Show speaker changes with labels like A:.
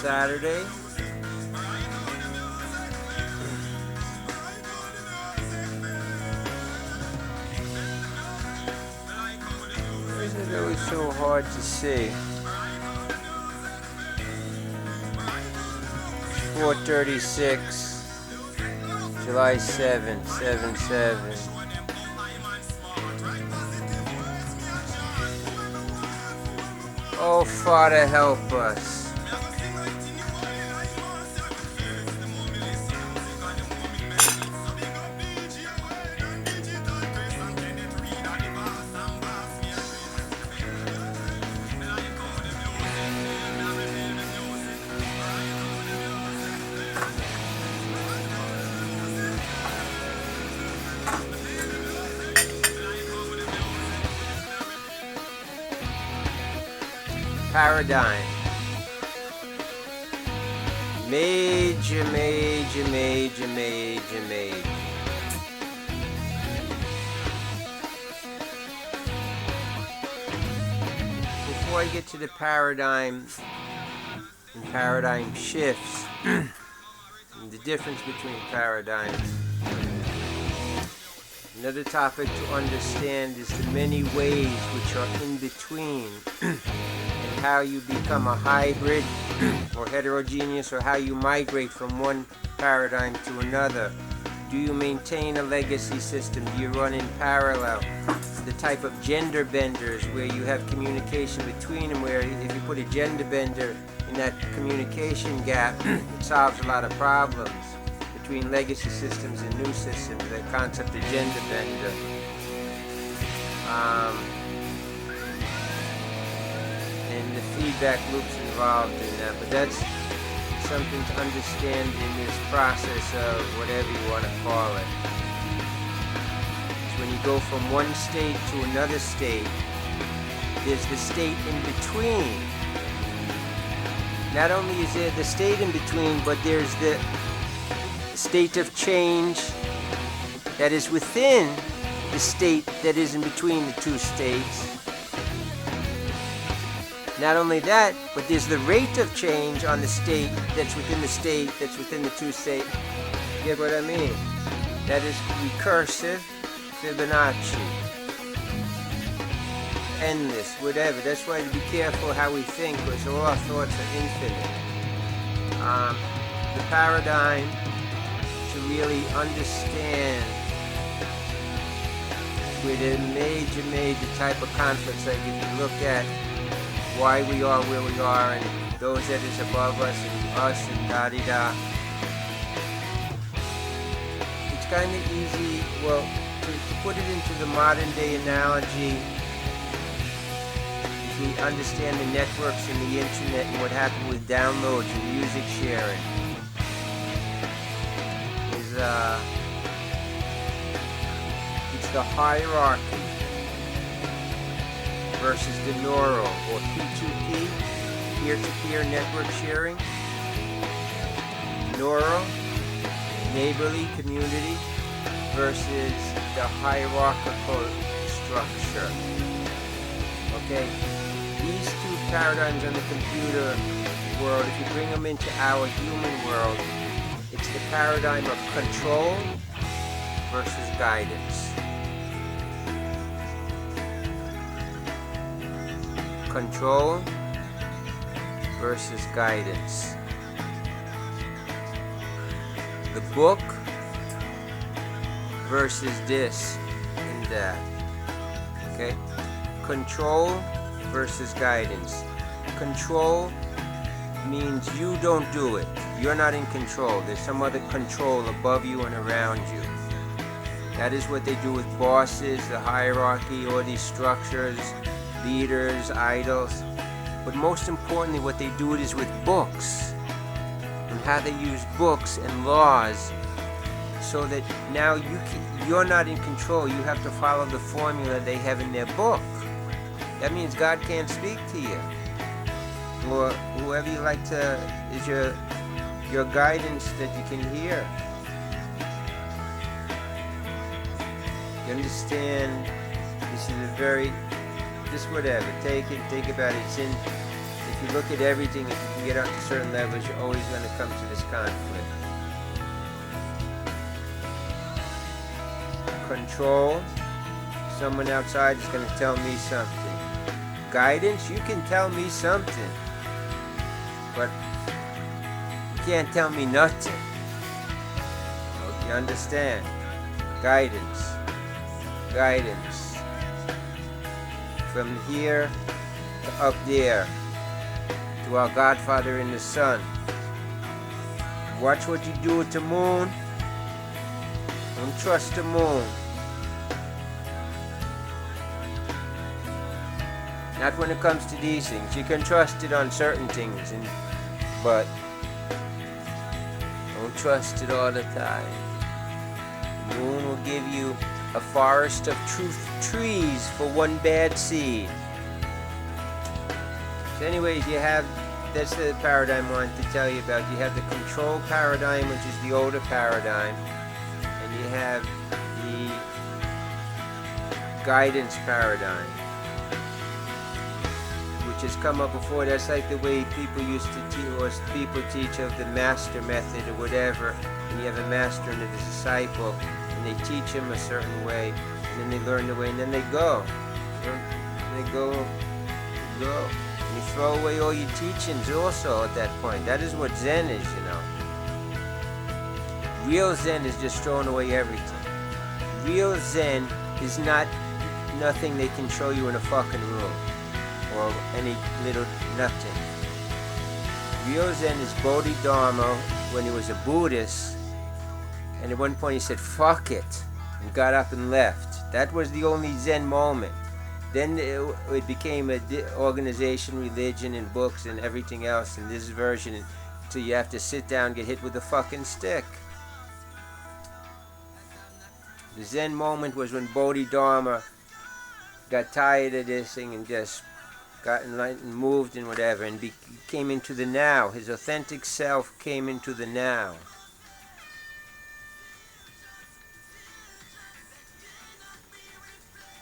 A: Saturday. Why is it always so hard to see? 4:36, July 7th, 7/7. Oh, Father, help us. Paradigm. Major. Before I get to the paradigm and paradigm shifts, and the difference between paradigms, another topic to understand is the many ways which are in between how you become a hybrid or heterogeneous, or how you migrate from one paradigm to another. Do you maintain a legacy system? Do you run in parallel? The type of gender benders where you have communication between them, where if you put a gender bender in that communication gap, it solves a lot of problems between legacy systems and new systems, the concept of gender bender. And the feedback loops involved in that, but that's something to understand in this process of whatever you want to call it. So when you go from one state to another state, there's the state in between. Not only is there the state in between, but there's the state of change that is within the state that is in between the two states. Not only that, but there's the rate of change on the state that's within the state that's within the two states. You get what I mean? That is recursive Fibonacci. Endless, whatever. That's why to be careful how we think, because all our thoughts are infinite. The paradigm to really understand with a major type of conflicts, like if you look at why we are where we are, and those that is above us, and da-di-da. It's kind of easy, well, to put it into the modern day analogy, if we understand the networks and the internet and what happened with downloads and music sharing, is it's the hierarchy versus the neural, or P2P, peer-to-peer network sharing. Neural, neighborly community, versus the hierarchical structure. Okay, these two paradigms on the computer world, if you bring them into our human world, it's the paradigm of control versus guidance. Control versus guidance. The book versus this and that. Okay? Control versus guidance. Control means you don't do it. You're not in control. There's some other control above you and around you. That is what they do with bosses, the hierarchy, or these structures, leaders, idols. But most importantly, what they do it is with books, and how they use books and laws, so that now you're not in control. You have to follow the formula they have in their book. That means God can't speak to you, or whoever you like to is your guidance that you can hear. You understand This is a very, just whatever, think about it. It's in, if you look at everything, if you can get up to certain levels, you're always going to come to this conflict. Control, someone outside is going to tell me something. Guidance, you can tell me something, but you can't tell me nothing. You understand? Guidance. From here to up there, to our Godfather in the sun. Watch what you do with the moon. Don't trust the moon. Not when it comes to these things. You can trust it on certain things, but don't trust it all the time. The moon will give you a forest of trees for one bad seed. So anyways, that's the paradigm I wanted to tell you about. You have the control paradigm, which is the older paradigm, and you have the guidance paradigm, which has come up before. That's like the way people used to teach, or people teach of the master method or whatever, and you have a master and a disciple, and they teach him a certain way, and then they learn the way, and then they go. And they go. And you throw away all your teachings also at that point. That is what Zen is, you know. Real Zen is just throwing away everything. Real Zen is not nothing they can show you in a fucking room, or any little nothing. Real Zen is Bodhidharma when he was a Buddhist, and at one point he said, fuck it, and got up and left. That was the only Zen moment. Then it became an organization, religion, and books, and everything else, and this version, until you have to sit down and get hit with a fucking stick. The Zen moment was when Bodhidharma got tired of this thing and just got enlightened, moved and whatever, and came into the now. His authentic self came into the now.